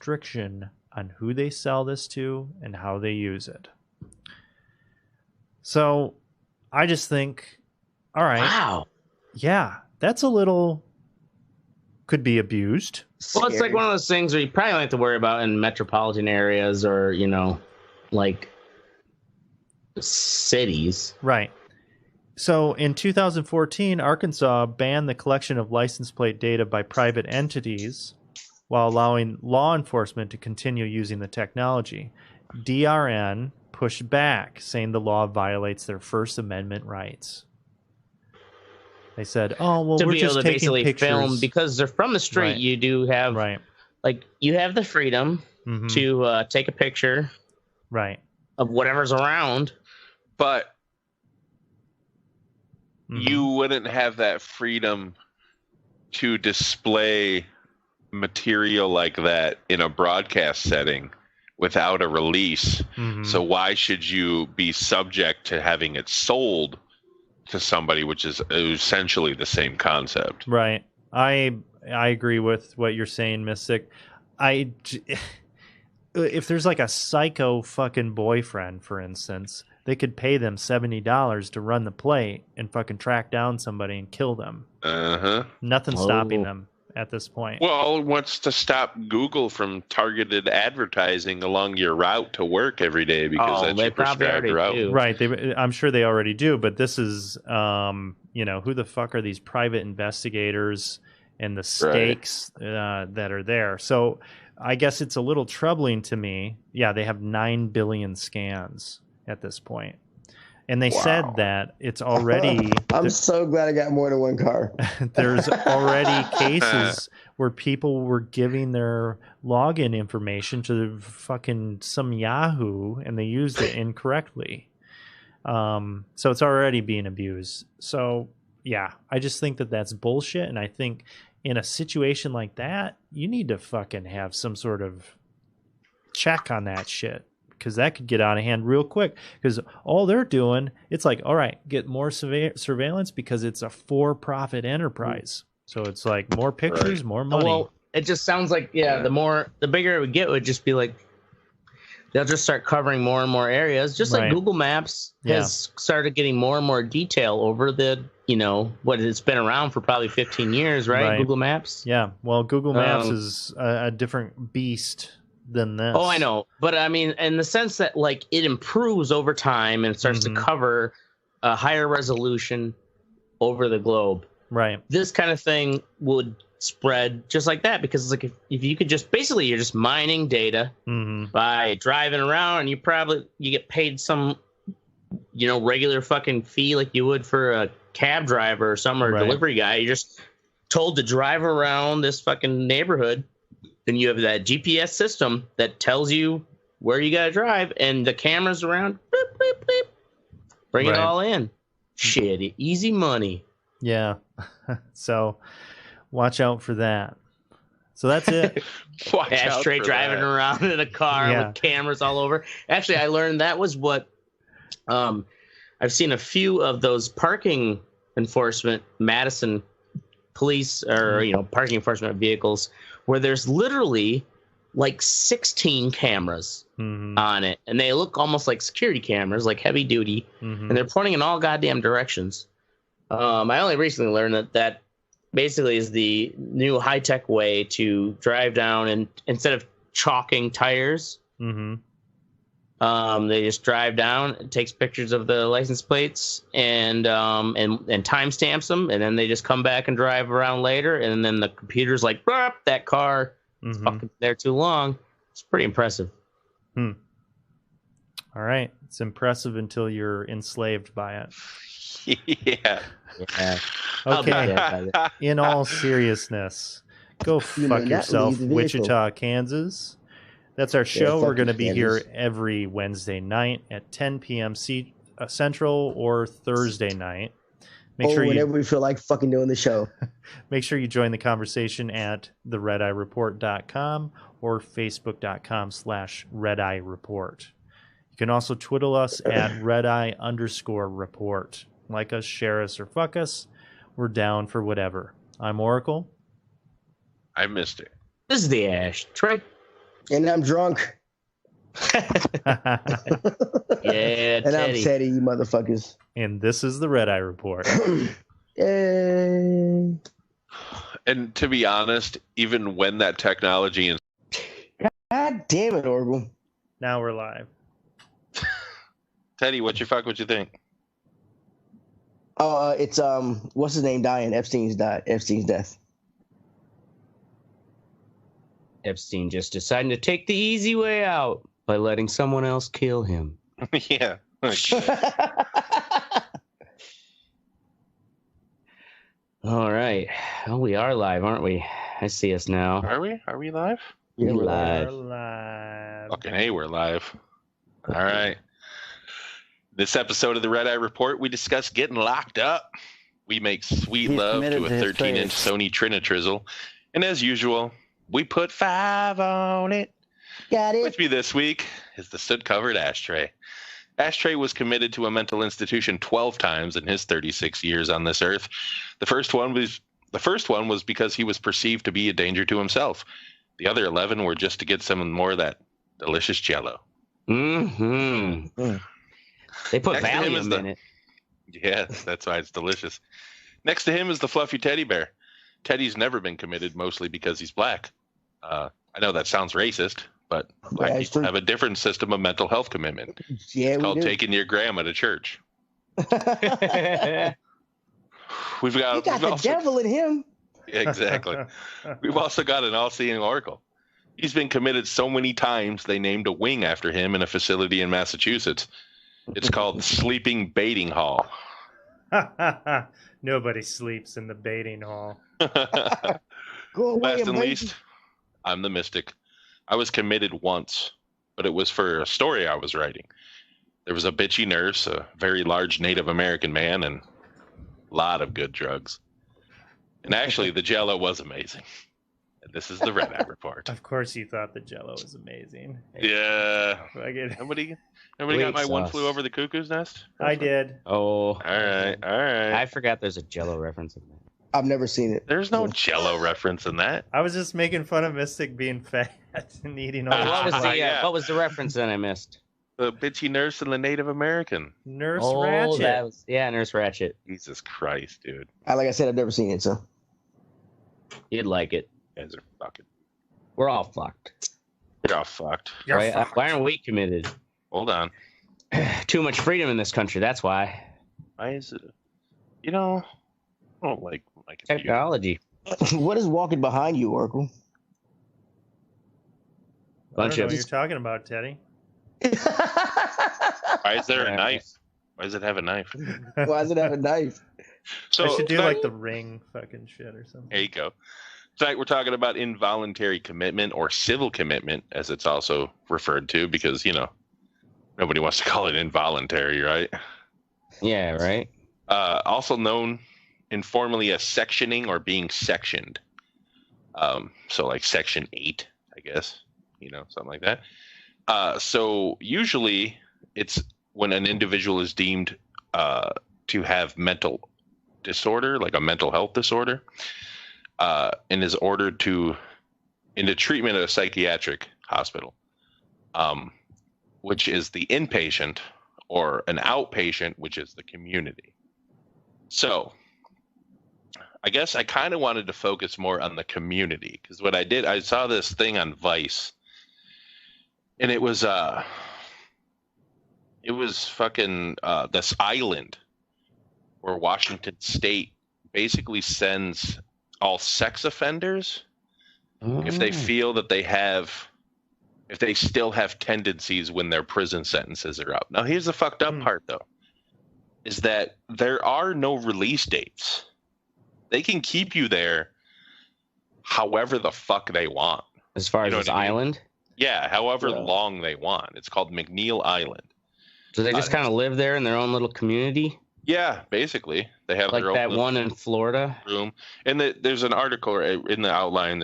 restriction on who they sell this to and how they use it. So I just think, all right. Wow. Yeah, that's a little, could be abused. Well, it's like one of those things where you probably don't have to worry about in metropolitan areas or, you know, like cities. Right. So in 2014, Arkansas banned the collection of license plate data by private entities while allowing law enforcement to continue using the technology. DRN pushed back, saying the law violates their First Amendment rights. They said, "Oh, well, to we're be just able to taking basically pictures film because they're from the street. Right. You do have like you have the freedom to take a picture, of whatever's around, but you wouldn't have that freedom to display material like that in a broadcast setting without a release. So why should you be subject to having it sold to somebody, which is essentially the same concept? Right. I agree with what you're saying, Mystic. If there's like a psycho fucking boyfriend, for instance, they could pay them $70 to run the plate and fucking track down somebody and kill them. Nothing's stopping them at this point. Well, what's to stop Google from targeted advertising along your route to work every day because that's your prescribed route? Right. I'm sure they already do, but this is, you know, who the fuck are these private investigators and the stakes that are there? So I guess it's a little troubling to me. Yeah, they have 9 billion scans at this point. And they said that it's already... I'm so glad I got more than one car. There's already cases where people were giving their login information to fucking some Yahoo and they used it incorrectly. So it's already being abused. So, yeah, I just think that that's bullshit. And I think in a situation like that, you need to fucking have some sort of check on that shit. Because that could get out of hand real quick. Because all they're doing, it's like, all right, get more surveillance because it's a for-profit enterprise. So it's like more pictures, more money. Well, it just sounds like, the bigger it would get, would just be like, they'll just start covering more and more areas. Just like Google Maps has started getting more and more detail over the, you know, what it's been around for probably 15 years, right? Google Maps. Yeah. Well, Google Maps is a different beast than this. Oh, I know. But I mean, in the sense that like it improves over time and starts to cover a higher resolution over the globe. Right. This kind of thing would spread just like that because it's like if you could just basically you're just mining data by driving around and you get paid some, you know, regular fucking fee like you would for a cab driver or some or a delivery guy. You're just told to drive around this fucking neighborhood. Then you have that GPS system that tells you where you got to drive, and the cameras around, beep, beep, beep, bring it all in. Shit, easy money. Yeah. So watch out for that. So that's it. Straight driving around in a car with cameras all over. Actually, I learned that was what I've seen a few of those parking enforcement, Madison police or, you know, parking enforcement vehicles where there's literally like 16 cameras on it. And they look almost like security cameras, like heavy duty. And they're pointing in all goddamn directions. I only recently learned that basically is the new high-tech way to drive down and instead of chalking tires, they just drive down, it takes pictures of the license plates and timestamps them, and then they just come back and drive around later, and then the computer's like, that car is fucking there too long. It's pretty impressive. All right. It's impressive until you're enslaved by it. Yeah. Okay. In all seriousness, go fuck yourself, Wichita, Kansas. That's our show. We're going to be here every Wednesday night at 10 p.m. Central or Thursday night. Whenever we feel like fucking doing the show. Make sure you join the conversation at theredeyereport.com or facebook.com/redeyereport. You can also twiddle us at redeye_report. Like us, share us, or fuck us. We're down for whatever. I'm Oracle. I missed it. This is the Ash. Trey. And I'm drunk. Yeah, and Teddy. I'm Teddy, you motherfuckers. And this is the Red Eye Report. Yay. And to be honest, even when that technology is... God damn it, Oracle. Now we're live. Teddy, what you think? Oh, it's what's his name dying? Epstein's death. Epstein just deciding to take the easy way out by letting someone else kill him. Yeah. All right. Oh, we are live, aren't we? I see us now. Are we? Are we live? Yeah, we're live. We're live. Fucking hey, we're live. All right. This episode of the Red Eye Report, we discuss getting locked up. We make sweet love to a 13-inch Sony Trinitrizzle. And as usual, we put 5 on it. Got it. With me this week is the soot-covered Ashtray. Ashtray was committed to a mental institution 12 times in his 36 years on this earth. The first one was because he was perceived to be a danger to himself. The other 11 were just to get some more of that delicious Jello. Mm-hmm. They put Valium in it. Yeah, that's why it's delicious. Next to him is the fluffy teddy bear. Teddy's never been committed, mostly because he's black. I know that sounds racist, but black people have a different system of mental health commitment. Yeah, it's called taking your grandma to church. We've got the devil in him. Exactly. We've also got an all-seeing oracle. He's been committed so many times they named a wing after him in a facility in Massachusetts. It's called Sleeping Baiting Hall. Nobody sleeps in the baiting hall. Go away, Last and least, I'm the mystic. I was committed once, but it was for a story I was writing. There was a bitchy nurse, a very large Native American man, and a lot of good drugs. And actually, the Jello was amazing. And this is the Red Eye Report. Of course you thought the Jello was amazing. Yeah. Nobody got my One Flew Over the Cuckoo's Nest? I did. Oh. All right. I forgot there's a Jello reference in there. I've never seen it. There's no Jello reference in that. I was just making fun of Mystic being fat and eating all what was the reference that I missed? The bitchy nurse and the Native American. Nurse Ratchet. Nurse Ratchet. Jesus Christ, dude. Like I said, I've never seen it, so. You'd like it. You guys are fucking. We're all fucked. You're all fucked. Why aren't we committed? Hold on. Too much freedom in this country. That's why. Why is it? I don't like technology. What is walking behind you, Oracle? I don't know what you're talking about, Teddy. Why is there a knife? Why does it have a knife? Why does it have a knife? So I should do like the Ring fucking shit or something. There you go. Tonight we're talking about involuntary commitment, or civil commitment, as it's also referred to, because, nobody wants to call it involuntary, right? Yeah, right. Also known informally as sectioning or being sectioned. So like Section 8, I guess, something like that. So usually it's when an individual is deemed to have mental disorder, like a mental health disorder, and is ordered into treatment at a psychiatric hospital, which is the inpatient, or an outpatient, which is the community. So I guess I kind of wanted to focus more on the community, because what I did, I saw this thing on Vice, and it was fucking this island where Washington State basically sends all sex offenders if they feel that if they still have tendencies when their prison sentences are up. Now, here's the fucked up part, though, is that there are no release dates. They can keep you there however the fuck they want. As far as this island? Yeah, however long they want. It's called McNeil Island. So they just kind of live there in their own little community? Yeah, basically. They have like their own that one in Florida room. And there's an article in the outline.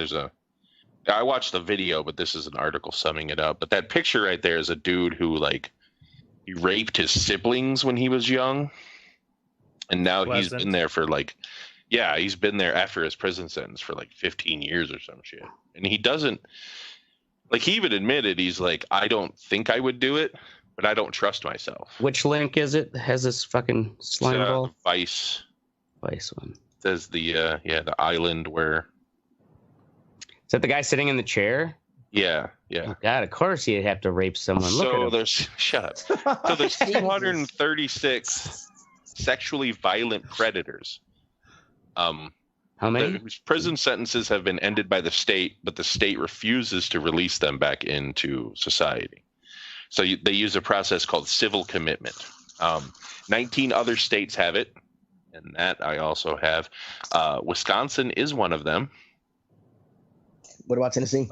I watched the video, but this is an article summing it up. But that picture right there is a dude who he raped his siblings when he was young. And now he's been there for he's been there after his prison sentence for 15 years or some shit. And he doesn't, Like, he even admitted, he's like, I don't think I would do it, but I don't trust myself. Which link is it that has this fucking slime ball? Vice one. Says the island where... Is that the guy sitting in the chair? Yeah. Oh, God, of course he'd have to rape someone. So shut up. So there's 236 sexually violent predators. How many? Whose prison sentences have been ended by the state, but the state refuses to release them back into society. So they use a process called civil commitment. 19 other states have it, and that I also have. Wisconsin is one of them. What about Tennessee?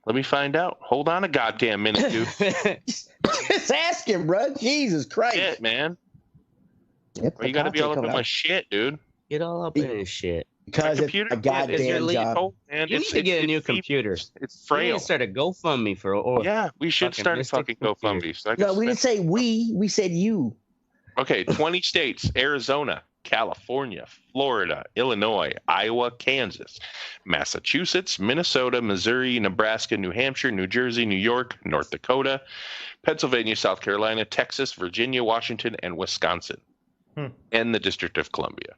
Let me find out. Hold on a goddamn minute, dude. Just asking, bro. Jesus Christ. Shit, man. Yep, Well, you got to be all up in my shit, dude. Get all up in his shit. Because it's a goddamn job. Man. You need to get a new computer. It's frail. You need to start a GoFundMe for. Yeah, we should start a fucking GoFundMe. So no, we didn't say we. We said you. Okay, 20 states: Arizona, California, Florida, Illinois, Iowa, Kansas, Massachusetts, Minnesota, Missouri, Nebraska, New Hampshire, New Jersey, New York, North Dakota, Pennsylvania, South Carolina, Texas, Virginia, Washington, and Wisconsin, and the District of Columbia.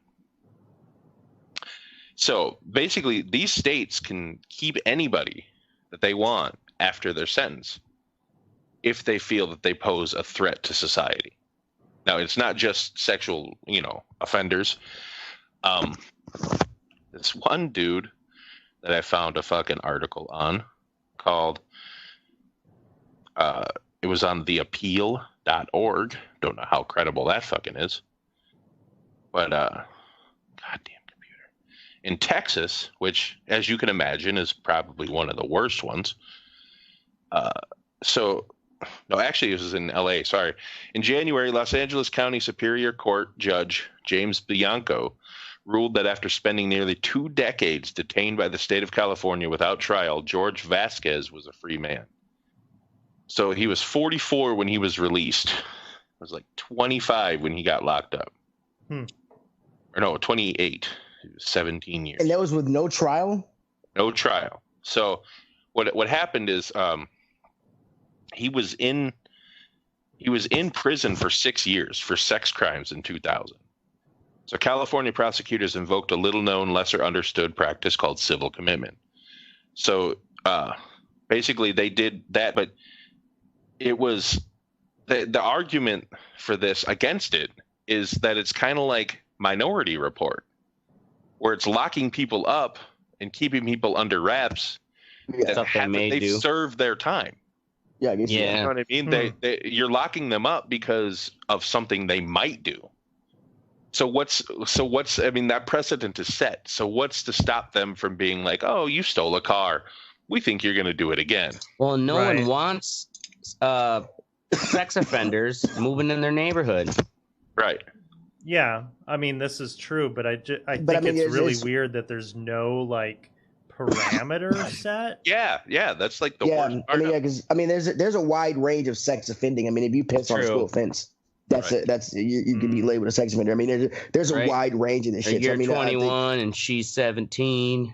So basically, these states can keep anybody that they want after their sentence if they feel that they pose a threat to society. Now, it's not just sexual, offenders. This one dude that I found a fucking article on called, it was on theappeal.org. Don't know how credible that fucking is. But, goddamn computer. In Texas, which, as you can imagine, is probably one of the worst ones. No, actually, this was in L.A., sorry. In January, Los Angeles County Superior Court Judge James Bianco ruled that after spending nearly 2 decades detained by the state of California without trial, George Vasquez was a free man. So he was 44 when he was released. It was like 25 when he got locked up. Or no, 28. It was 17 years. And that was with no trial? No trial. So what happened is he was in prison for 6 years for sex crimes in 2000. So California prosecutors invoked a little-known, lesser-understood practice called civil commitment. So basically they did that, but it was the argument for this against it is that it's kind of like Minority Report, where it's locking people up and keeping people under wraps that they've served their time. Yeah, I guess. You know what I mean? You're locking them up because of something they might do. So what's that precedent is set. So what's to stop them from being like, oh, you stole a car, we think you're going to do it again? Well, no one wants sex offenders moving in their neighborhood. Right. Yeah, I mean, this is true, but I think it's really weird that there's no parameter set. Yeah, that's like the worst part. Because there's a wide range of sex offending. I mean, if you piss on a school fence, that's it. That's you can be labeled a sex offender. I mean, there's a wide range of this shit. You're 21 and she's 17.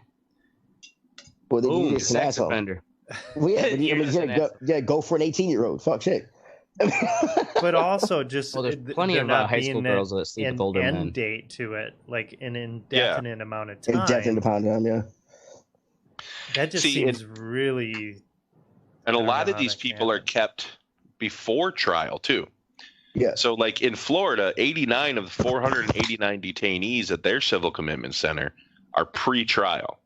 Well, then boom, you're sex offender. Well, go for an 18-year-old. Fuck shit. But also just there's plenty of high school girls that sleep with older men. End date to it, like an indefinite amount of time. Indefinite amount of time, yeah. That just seems really. And a lot of these people are kept before trial too. Yeah. So, like in Florida, 89 of the 489 detainees at their civil commitment center are pre-trial.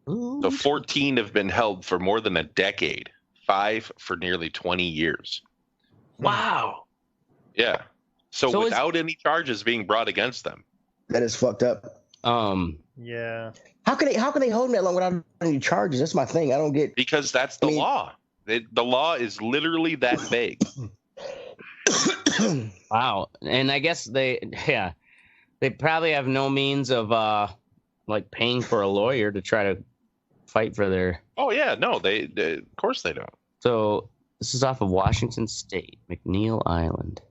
So 14 have been held for more than a decade, 5 for nearly 20 years. Wow. Yeah. So without any charges being brought against them. That is fucked up. Yeah. How can they hold them that long without any charges? That's my thing. I don't get. Because that's the law. The law is literally that vague. Wow. And I guess they probably have no means of paying for a lawyer to try to fight for their. Oh yeah, no, they of course they don't. So this is off of Washington State, McNeil Island.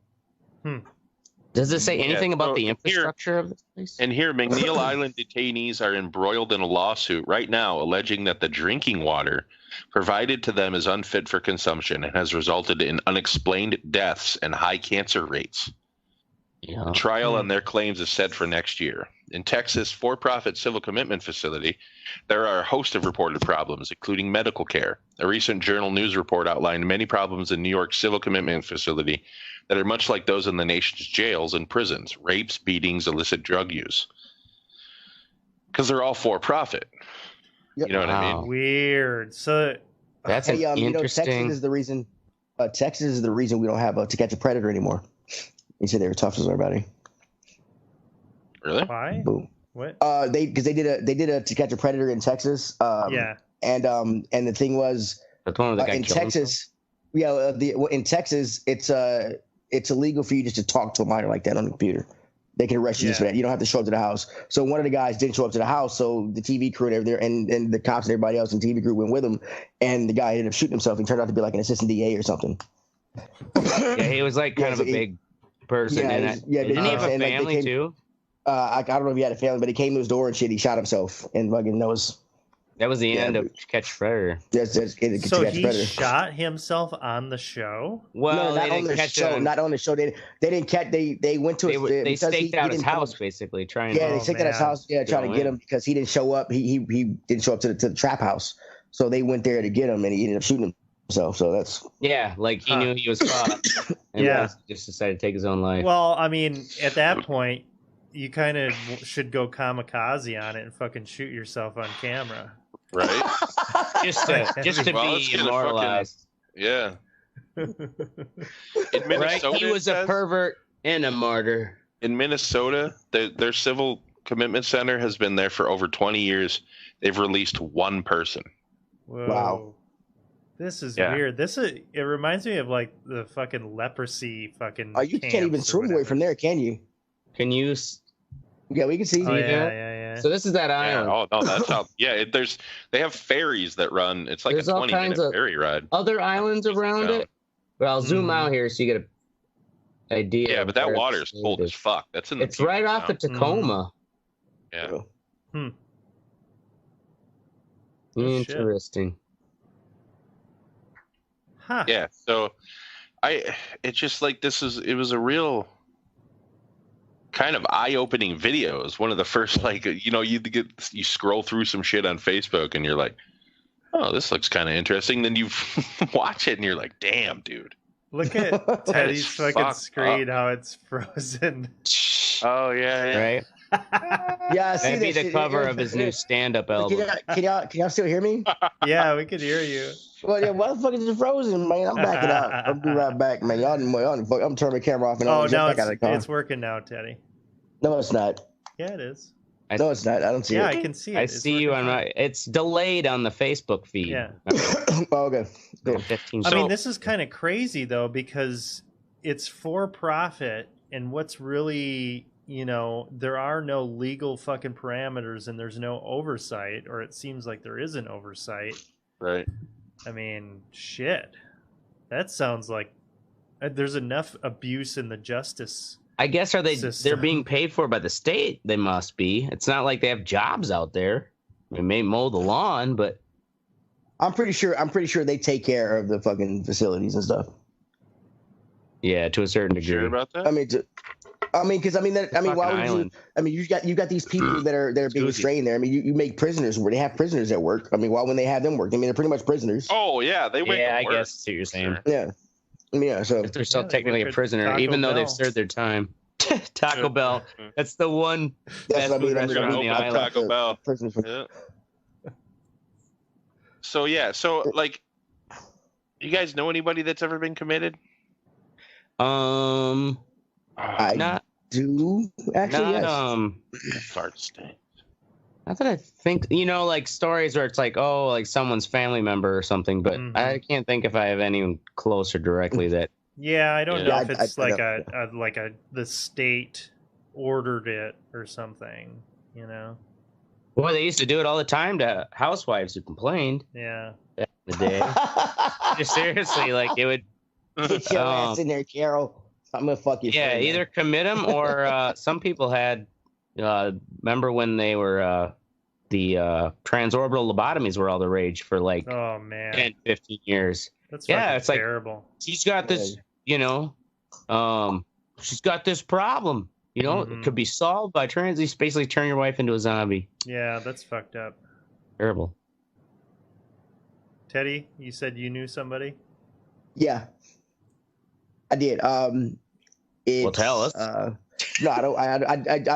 Does it say anything about the infrastructure of this place? And here, McNeil Island detainees are embroiled in a lawsuit right now alleging that the drinking water provided to them is unfit for consumption and has resulted in unexplained deaths and high cancer rates. Yeah. The trial on their claims is set for next year. In Texas' for-profit civil commitment facility, there are a host of reported problems, including medical care. A recent Journal News report outlined many problems in New York's civil commitment facility that are much like those in the nation's jails and prisons: rapes, beatings, illicit drug use. Because they're all for-profit. Yep. You know what I mean? Weird. So that's interesting. interesting. Texas is the reason. Texas is the reason we don't have To Catch a Predator anymore. They said they were tough as everybody. Really? Why? Boom. What? They did a To Catch a Predator in Texas. Yeah. And the thing was, That's one of the guy in Texas, in Texas, it's illegal for you just to talk to a minor like that on the computer. They can arrest you just for that. You don't have to show up to the house. So one of the guys didn't show up to the house, so the TV crew and everything, and the cops and everybody else in the TV crew went with him, and the guy ended up shooting himself. He turned out to be like an assistant DA or something. Yeah, he was like kind of a big person. Didn't he have a family too? I don't know if he had a family, but he came to his door and shit. He shot himself, and fucking that was the end of Catch Predator. So he shot himself on the show? Well, no, not on the show. Not on the show. They didn't catch. They went to. They staked out his house basically, trying. Yeah, they staked out his house. Yeah, trying to get him because he didn't show up. He didn't show up to the trap house. So they went there to get him, and he ended up shooting himself. So that's like he knew he was caught, and just decided to take his own life. Well, I mean, at that point, you kind of should go kamikaze on it and fucking shoot yourself on camera. Right? just to be immortalized. Yeah. In Minnesota, he was a pervert and a martyr. In Minnesota, their civil commitment center has been there for over 20 years. They've released one person. Whoa. Wow. This is weird. It reminds me of like the fucking leprosy fucking. Oh, you can't even swim away from there, can you? Can you? Yeah, we can see. Oh, yeah. So this is that island. Oh no, that's how. Yeah, they have ferries that run. It's like a 20-minute ferry ride. Other islands around it. But I'll zoom out here so you get an idea. Yeah, but that water is cold as fuck. That's in the. It's right off of Tacoma. Yeah. Interesting. Huh. Yeah. So, it's just like it was a real kind of eye-opening video. It's one of the first, like, you scroll through some shit on Facebook and you're like, oh, this looks kind of interesting. Then you watch it and you're like, damn, dude. Look at Teddy's fucking screen, how it's frozen. Oh yeah. Right. Yeah, that'd be the cover of his new stand-up album. Can y'all still hear me? Yeah, we could hear you. Well, yeah, why the fuck is it frozen, man? I'm backing out. I'll be right back, man. I'm turning the camera off and I'll jump back out of the car. It's working now, Teddy. No, it's not. Yeah, it is. No, it's not. I don't see it. Yeah, I can see it. I see you on my. It's delayed on the Facebook feed. Yeah. Oh, okay. Good. 15. I mean, this is kind of crazy though, because it's for profit, and what's really, there are no legal fucking parameters, and there's no oversight, or it seems like there is an oversight. Right. I mean, shit. That sounds like there's enough abuse in the justice. I guess they're system. being paid for by the state. They must be. It's not like they have jobs out there. They may mow the lawn, but I'm pretty sure they take care of the fucking facilities and stuff. Yeah, to a certain degree. Sure about that? Why would you? I mean, you got these people that are being restrained there. I mean, you make prisoners where they have prisoners at work. I mean, why wouldn't they have them work? I mean, they're pretty much prisoners. Oh yeah, they make them I work. guess that's what you're saying. Sure. Yeah. Yeah, so if they're still technically a prisoner, even though they've served their time. Taco Bell. That's the one best food restaurant on the island. Taco Bell. Yeah. So like, you guys know anybody that's ever been committed? I do actually. Yes. Hard to stay. Not that I think, like stories where it's like, oh, like someone's family member or something, but I can't think if I have anyone closer directly that. Yeah, I don't know if it's the state ordered it or something, Well, they used to do it all the time to housewives who complained. Yeah. Back in the day. Just seriously, like it would. Get your ass in there, Carol. I'm gonna fuck you. Yeah, either commit them or some people had. Remember when they were the transorbital lobotomies were all the rage for like 10, 15 years. That's it's terrible. Like she's got this, she's got this problem. It could be solved by basically turn your wife into a zombie. Yeah, that's fucked up. Terrible. Teddy, you said you knew somebody? Yeah, I did. Well, tell us. No, I don't.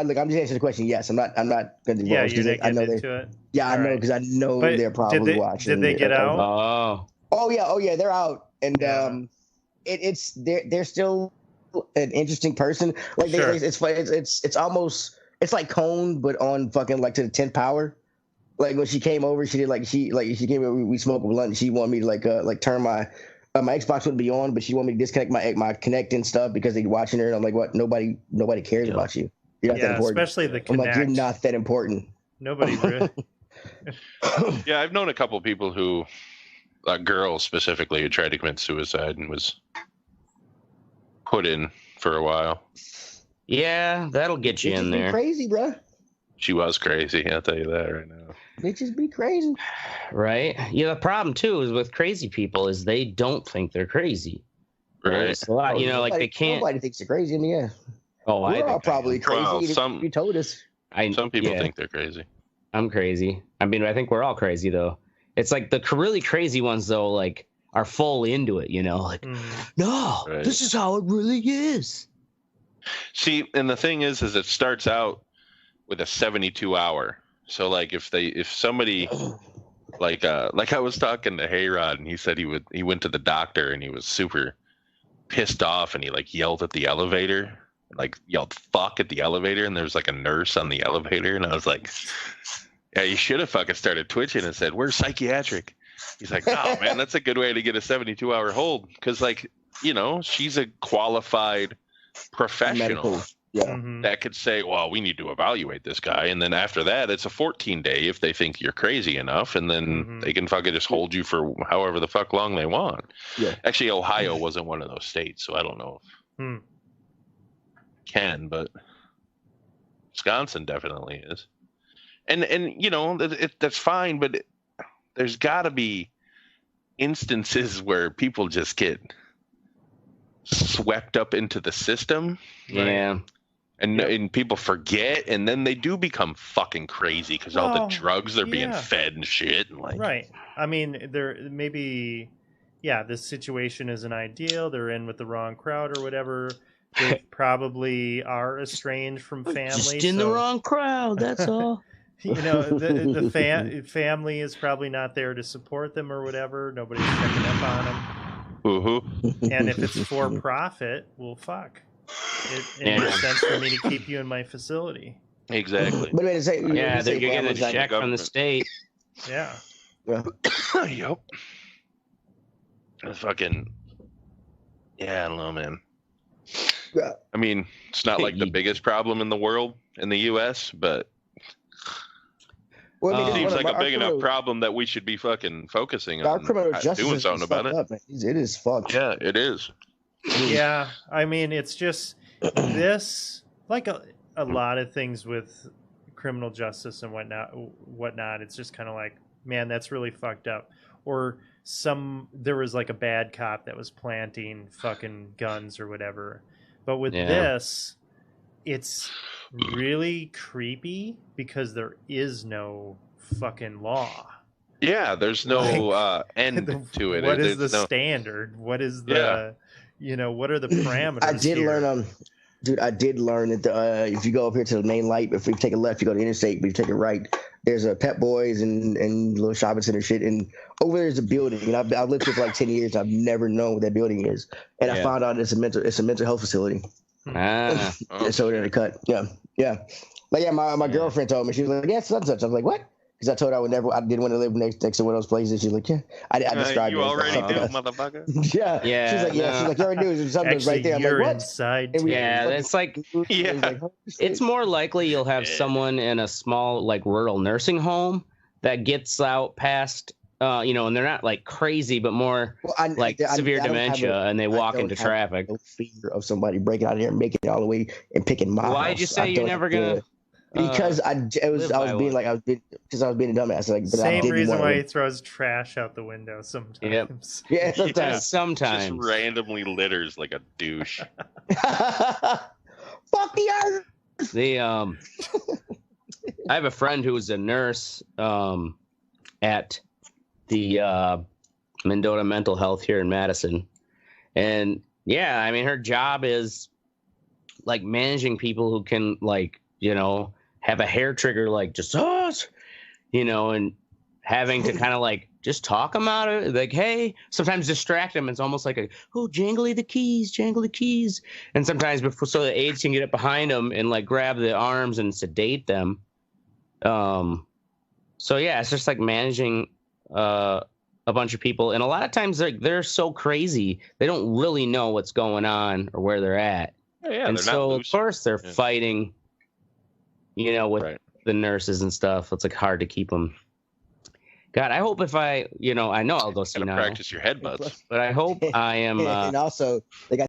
Look, I'm just answering the question. Yes, I'm not going to divulge. Yeah, you're not getting into it. Yeah, I know because I know they're probably watching. Did they get out? Oh yeah, they're out, and they're still an interesting person. Like it's almost like Cone, but on fucking like to the 10th power. Like when she came over, she came over. We smoked a blunt. She wanted me to like turn my Xbox wouldn't be on, but she wanted me to disconnect my Kinect and stuff because they're watching her. And I'm like, what? Nobody cares about you. You're not that important. Especially the Kinect. I'm like, you're not that important. Nobody really. Yeah, I've known a couple people who, girls specifically, who tried to commit suicide and was put in for a while. Yeah, that'll get you in there. Crazy, bro. She was crazy. I'll tell you that right now. Bitches be crazy. Right. Yeah. The problem too is with crazy people is they don't think they're crazy. Right. It's a lot. They can't. Nobody thinks they're crazy. I mean, yeah. Oh, we're all probably crazy. Well, You told us. Some people think they're crazy. I'm crazy. I mean, I think we're all crazy though. It's like the really crazy ones though, like are full into it. No, this is how it really is. See, and the thing is it starts out with a 72-hour. So like if somebody like I was talking to Hayrod and he said he went to the doctor and he was super pissed off and he like yelled at the elevator, like yelled fuck at the elevator, and there was like a nurse on the elevator, and I was like, yeah, you should have fucking started twitching and said, "We're psychiatric." He's like, "Oh man, that's a good way to get a 72-hour hold," because like she's a qualified professional. Yeah. That could say, well, we need to evaluate this guy. And then after that, it's a 14-day if they think you're crazy enough. And then they can fucking just hold you for however the fuck long they want. Yeah. Actually, Ohio wasn't one of those states, so I don't know if can, but Wisconsin definitely is. And that's fine, but there's got to be instances where people just get swept up into the system. Yeah. And people forget, and then they do become fucking crazy because all the drugs they're being fed and shit. And like, right. I mean, this situation isn't ideal. They're in with the wrong crowd or whatever. They probably are estranged from family. Just in the wrong crowd, that's all. The family is probably not there to support them or whatever. Nobody's checking up on them. And if it's for profit, well, fuck. It makes sense for me to keep you in my facility. Exactly. But you're getting a check from the state. Yeah. Yep. That's fucking. Yeah, I don't know, man. Yeah. I mean, it's not like the biggest problem in the world in the U.S., but it seems like a big enough problem that we should be fucking focusing on. Our criminal justice doing something about it. Up, it is fucked. Yeah, it is. Yeah, I mean, it's just this, like a lot of things with criminal justice and whatnot. It's just kind of like, man, that's really fucked up. Or there was like a bad cop that was planting fucking guns or whatever. But with this, it's really creepy because there is no fucking law. Yeah, there's no end to it. What is the standard? What is the what are the parameters? I did learn dude, I did learn that if you go up here to the main light, if you take a left, you go to the interstate, but if you take a right, there's a Pep Boys and little shopping center shit, and over there's a building. And I've lived here for like 10 years. I've never known what that building is, and I found out it's a mental health facility. It's over there to cut. Yeah. Like my girlfriend told me, she was like, yeah, such and such. I was like, what? Because I told her I didn't want to live next to one of those places. She's like, yeah. I described you it. You already do, motherfucker. Yeah. She's like, yeah. She's like, you already do. Something's right there. I'm like, what? Inside it's like, it's more likely you'll have someone in a small, like rural nursing home that gets out past and they're not like crazy, but more severe dementia, and they walk into traffic. No fear of somebody breaking out of here and making it all the way and picking my house. Why'd you say you're never gonna? Because I was being a dumbass. Like, but same reason why he throws trash out the window sometimes. Yep. Yeah, sometimes. Just randomly litters like a douche. Fuck the earth. I have a friend who was a nurse at the Mendota Mental Health here in Madison, and yeah, I mean her job is like managing people who can have a hair trigger like just and having to kind of like just talk them out of it, like, hey, sometimes distract them. It's almost like jangle the keys, and sometimes so the aides can get up behind them and like grab the arms and sedate them. So yeah, it's just like managing a bunch of people, and a lot of times they're so crazy they don't really know what's going on or where they're at. Yeah, and so of course they're fighting, with the nurses and stuff. It's like hard to keep them. God, I hope if I know I'll go see now. Practice your headbutts. But I hope I am. And also, they got